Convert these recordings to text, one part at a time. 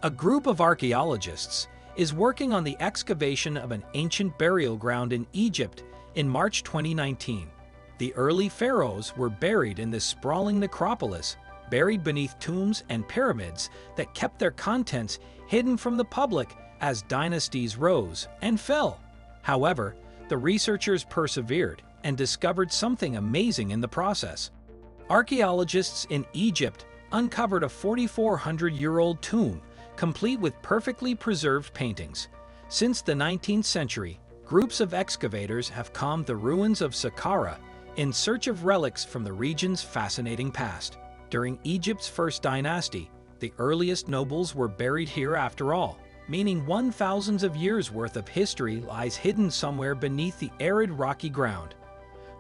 A group of archaeologists is working on the excavation of an ancient burial ground in Egypt in March 2019. The early pharaohs were buried in this sprawling necropolis, buried beneath tombs and pyramids that kept their contents hidden from the public as dynasties rose and fell. However, the researchers persevered and discovered something amazing in the process. Archaeologists in Egypt uncovered a 4,400-year-old tomb, complete with perfectly preserved paintings. Since the 19th century, groups of excavators have combed the ruins of Saqqara in search of relics from the region's fascinating past. During Egypt's first dynasty, the earliest nobles were buried here after all, meaning thousands of years' worth of history lies hidden somewhere beneath the arid rocky ground.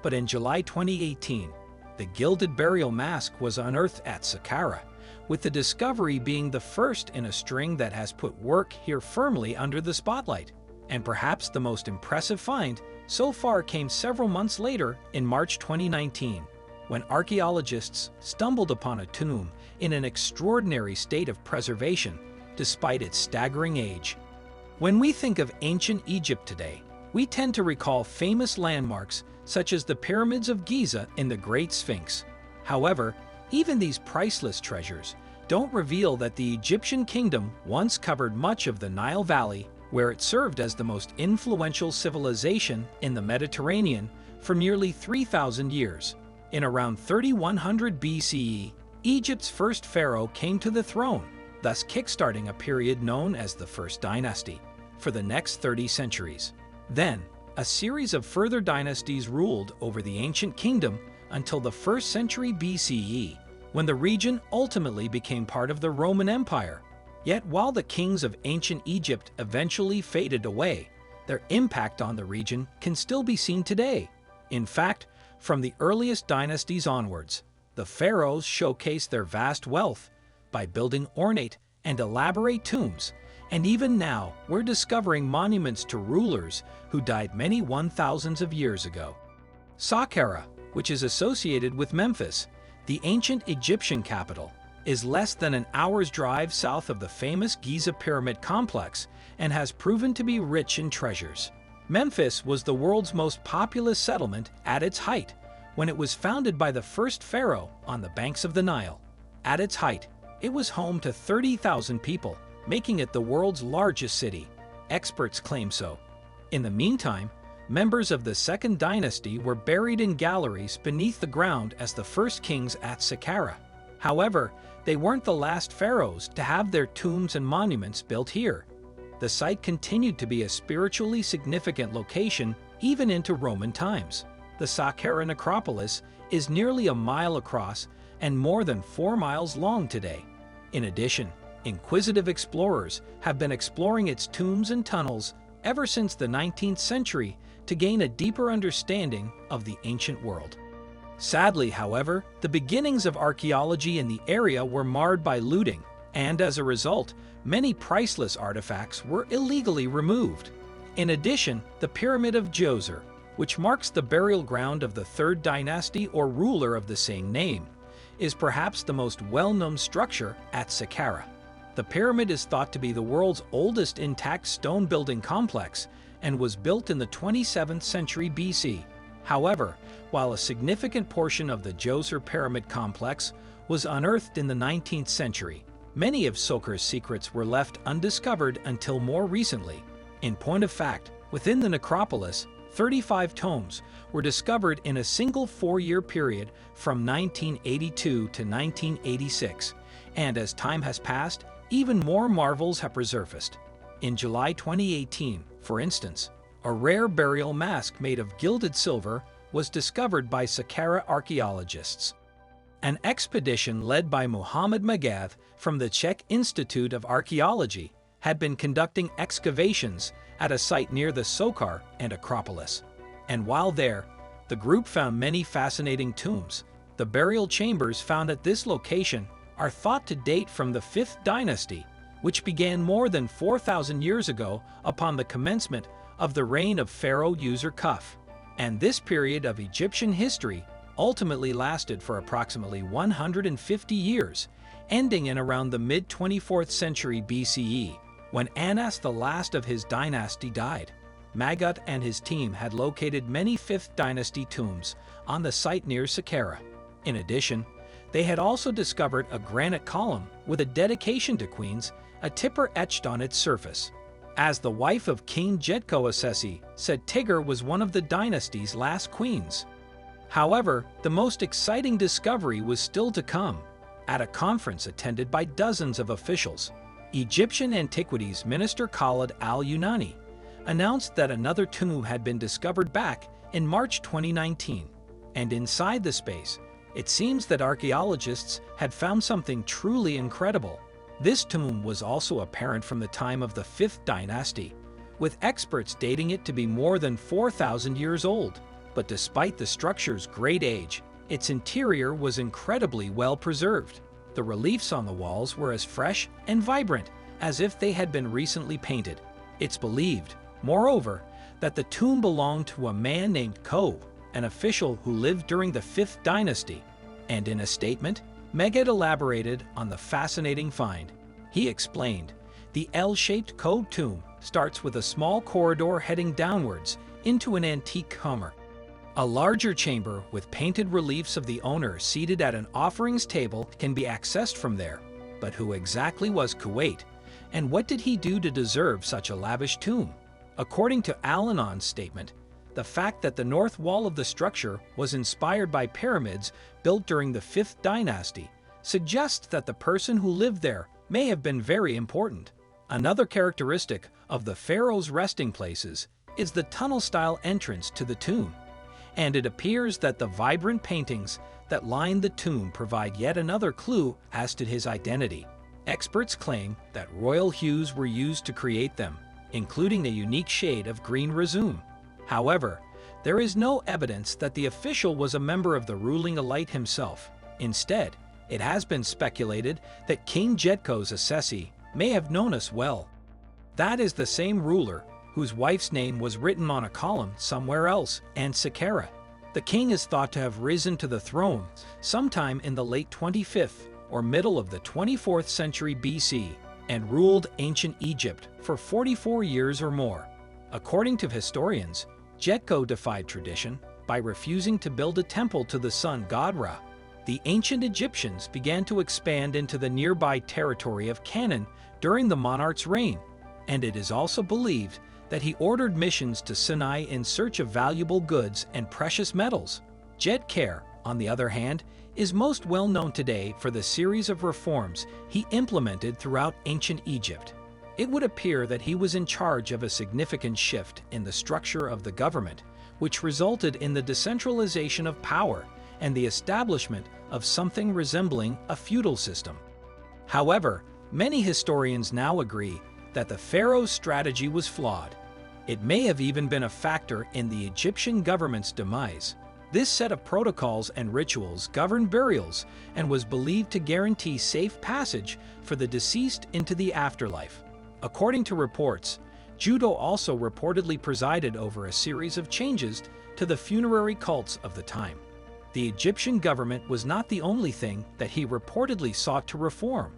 But in July 2018, the gilded burial mask was unearthed at Saqqara, with the discovery being the first in a string that has put work here firmly under the spotlight. And perhaps the most impressive find so far came several months later in March 2019, when archaeologists stumbled upon a tomb in an extraordinary state of preservation, despite its staggering age. When we think of ancient Egypt today, we tend to recall famous landmarks such as the Pyramids of Giza and the Great Sphinx. However, even these priceless treasures don't reveal that the Egyptian kingdom once covered much of the Nile Valley, where it served as the most influential civilization in the Mediterranean for nearly 3,000 years. In around 3100 BCE, Egypt's first pharaoh came to the throne, thus kickstarting a period known as the First Dynasty for the next 30 centuries. Then, a series of further dynasties ruled over the ancient kingdom until the 1st century BCE, when the region ultimately became part of the Roman Empire. Yet while the kings of ancient Egypt eventually faded away, their impact on the region can still be seen today. In fact, from the earliest dynasties onwards, the pharaohs showcased their vast wealth by building ornate and elaborate tombs, and even now we're discovering monuments to rulers who died many thousands of years ago. Saqqara, which is associated with Memphis, the ancient Egyptian capital, is less than an hour's drive south of the famous Giza Pyramid complex and has proven to be rich in treasures. Memphis was the world's most populous settlement at its height when it was founded by the first pharaoh on the banks of the Nile. At its height, it was home to 30,000 people, making it the world's largest city. Experts claim so. In the meantime, members of the Second Dynasty were buried in galleries beneath the ground as the first kings at Saqqara. However, they weren't the last pharaohs to have their tombs and monuments built here. The site continued to be a spiritually significant location even into Roman times. The Saqqara necropolis is nearly a mile across and more than 4 miles long today. In addition, inquisitive explorers have been exploring its tombs and tunnels ever since the 19th century to gain a deeper understanding of the ancient world. Sadly, however, the beginnings of archaeology in the area were marred by looting, and as a result, many priceless artifacts were illegally removed. In addition, the Pyramid of Giza, which marks the burial ground of the Third Dynasty or ruler of the same name, is perhaps the most well-known structure at Saqqara. The pyramid is thought to be the world's oldest intact stone building complex and was built in the 27th century BC. However, while a significant portion of the Giza pyramid complex was unearthed in the 19th century, many of Saqqara's secrets were left undiscovered until more recently. In point of fact, within the necropolis, 35 tombs were discovered in a single 4-year period from 1982 to 1986, and as time has passed, even more marvels have resurfaced. In July 2018, for instance, a rare burial mask made of gilded silver was discovered by Saqqara archaeologists. An expedition led by Muhammad Magath from the Czech Institute of Archaeology had been conducting excavations at a site near the Saqqara and Acropolis. And while there, the group found many fascinating tombs. The burial chambers found at this location are thought to date from the 5th Dynasty, which began more than 4,000 years ago upon the commencement of the reign of Pharaoh User Kuf. And this period of Egyptian history ultimately lasted for approximately 150 years, ending in around the mid-24th century BCE, when Annas the last of his dynasty died. Magut and his team had located many 5th dynasty tombs on the site near Secara. In addition, they had also discovered a granite column with a dedication to queens, a tipper etched on its surface. As the wife of King Jedko Assesi said, Tigger was one of the dynasty's last queens. However, the most exciting discovery was still to come. At a conference attended by dozens of officials, Egyptian Antiquities Minister Khalid al-Yunani announced that another tomb had been discovered back in March 2019. And inside the space, it seems that archaeologists had found something truly incredible. This tomb was also apparent from the time of the 5th dynasty, with experts dating it to be more than 4,000 years old. But despite the structure's great age, its interior was incredibly well preserved. The reliefs on the walls were as fresh and vibrant as if they had been recently painted. It's believed, moreover, that the tomb belonged to a man named Ko, an official who lived during the 5th dynasty. And in a statement, Megid elaborated on the fascinating find. He explained, the L-shaped Ko tomb starts with a small corridor heading downwards into an antique Hummer. A larger chamber with painted reliefs of the owner seated at an offerings table can be accessed from there. But who exactly was Kuwait, and what did he do to deserve such a lavish tomb? According to Al-Anon's statement, the fact that the north wall of the structure was inspired by pyramids built during the 5th dynasty suggests that the person who lived there may have been very important. Another characteristic of the pharaoh's resting places is the tunnel-style entrance to the tomb, and it appears that the vibrant paintings that line the tomb provide yet another clue as to his identity. Experts claim that royal hues were used to create them, including a unique shade of green resume. However, there is no evidence that the official was a member of the ruling elite himself. Instead, it has been speculated that King Jedko's Assesi may have known us well. That is the same ruler whose wife's name was written on a column somewhere else, and secara. The king is thought to have risen to the throne sometime in the late 25th or middle of the 24th century BC and ruled ancient Egypt for 44 years or more. According to historians, Jedko defied tradition by refusing to build a temple to the sun god Ra. The ancient Egyptians began to expand into the nearby territory of Canaan during the monarch's reign, and it is also believed that he ordered missions to Sinai in search of valuable goods and precious metals. Jedkare, on the other hand, is most well known today for the series of reforms he implemented throughout ancient Egypt. It would appear that he was in charge of a significant shift in the structure of the government, which resulted in the decentralization of power and the establishment of something resembling a feudal system. However, many historians now agree that the pharaoh's strategy was flawed. It may have even been a factor in the Egyptian government's demise. This set of protocols and rituals governed burials and was believed to guarantee safe passage for the deceased into the afterlife. According to reports, Judo also reportedly presided over a series of changes to the funerary cults of the time. The Egyptian government was not the only thing that he reportedly sought to reform.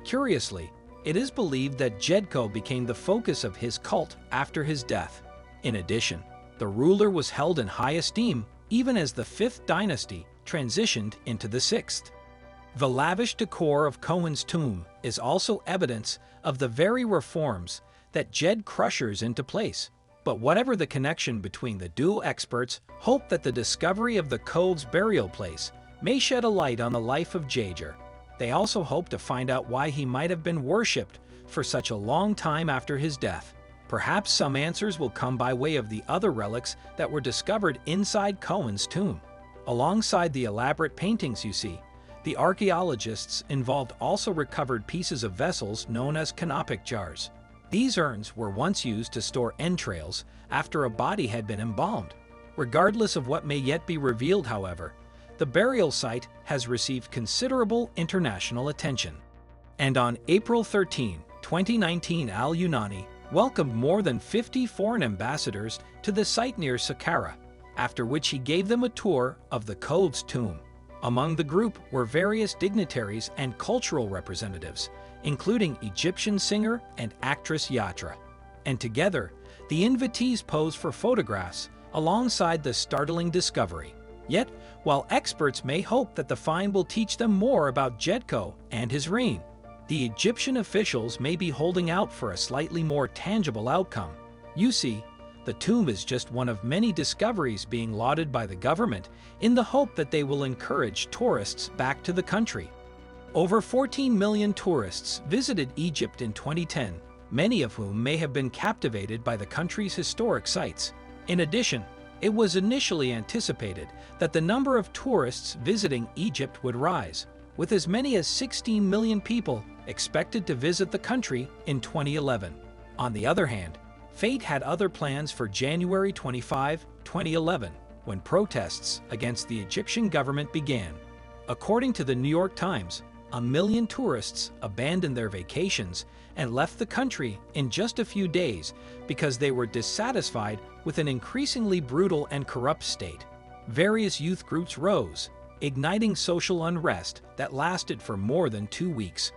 Curiously, it is believed that Jedko became the focus of his cult after his death. In addition, the ruler was held in high esteem even as the 5th dynasty transitioned into the 6th. The lavish decor of Cohen's tomb is also evidence of the very reforms that Jed ushers into place. But whatever the connection between the duo, experts hope that the discovery of the Cove's burial place may shed a light on the life of Jaeger. They also hope to find out why he might have been worshipped for such a long time after his death. Perhaps some answers will come by way of the other relics that were discovered inside Cohen's tomb. Alongside the elaborate paintings you see, the archaeologists involved also recovered pieces of vessels known as canopic jars. These urns were once used to store entrails after a body had been embalmed. Regardless of what may yet be revealed, however, the burial site has received considerable international attention. And on April 13, 2019, Al-Yunani welcomed more than 50 foreign ambassadors to the site near Secara. after which he gave them a tour of the Code's tomb. Among the group were various dignitaries and cultural representatives, including Egyptian singer and actress Yatra. And together, the invitees posed for photographs alongside the startling discovery. Yet, while experts may hope that the find will teach them more about Djedko and his reign, the Egyptian officials may be holding out for a slightly more tangible outcome. You see, the tomb is just one of many discoveries being lauded by the government in the hope that they will encourage tourists back to the country. Over 14 million tourists visited Egypt in 2010, many of whom may have been captivated by the country's historic sites. In addition, it was initially anticipated that the number of tourists visiting Egypt would rise, with as many as 16 million people expected to visit the country in 2011. On the other hand, fate had other plans for January 25, 2011, when protests against the Egyptian government began. According to the New York Times, 1 million tourists abandoned their vacations and left the country in just a few days because they were dissatisfied with an increasingly brutal and corrupt state. Various youth groups rose, igniting social unrest that lasted for more than 2 weeks.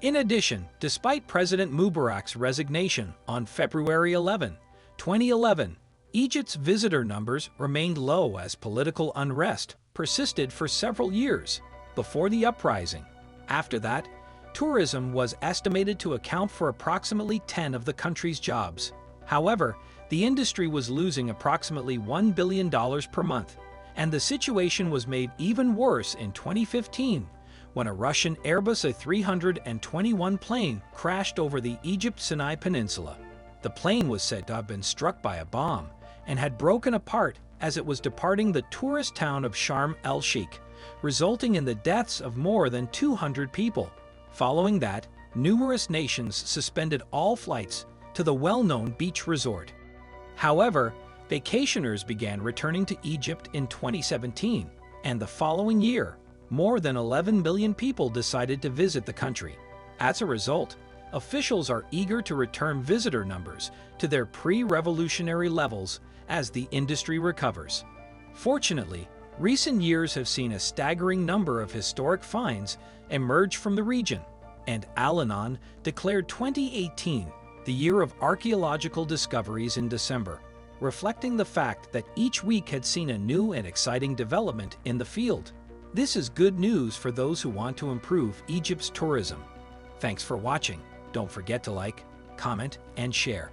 In addition, despite President Mubarak's resignation on February 11, 2011, Egypt's visitor numbers remained low as political unrest persisted for several years before the uprising. After that, tourism was estimated to account for approximately 10 of the country's jobs. However, the industry was losing approximately $1 billion per month, and the situation was made even worse in 2015 when a Russian Airbus A321 plane crashed over the Egypt-Sinai Peninsula. The plane was said to have been struck by a bomb and had broken apart as it was departing the tourist town of Sharm el-Sheikh, resulting in the deaths of more than 200 people. Following that, numerous nations suspended all flights to the well-known beach resort. However, vacationers began returning to Egypt in 2017, and the following year, more than 11 million people decided to visit the country. As a result, officials are eager to return visitor numbers to their pre-revolutionary levels as the industry recovers. Fortunately, recent years have seen a staggering number of historic finds emerge from the region, and Al-Anon declared 2018 the year of archaeological discoveries in December, reflecting the fact that each week had seen a new and exciting development in the field. This is good news for those who want to improve Egypt's tourism. Thanks for watching. Don't forget to like, comment, and share.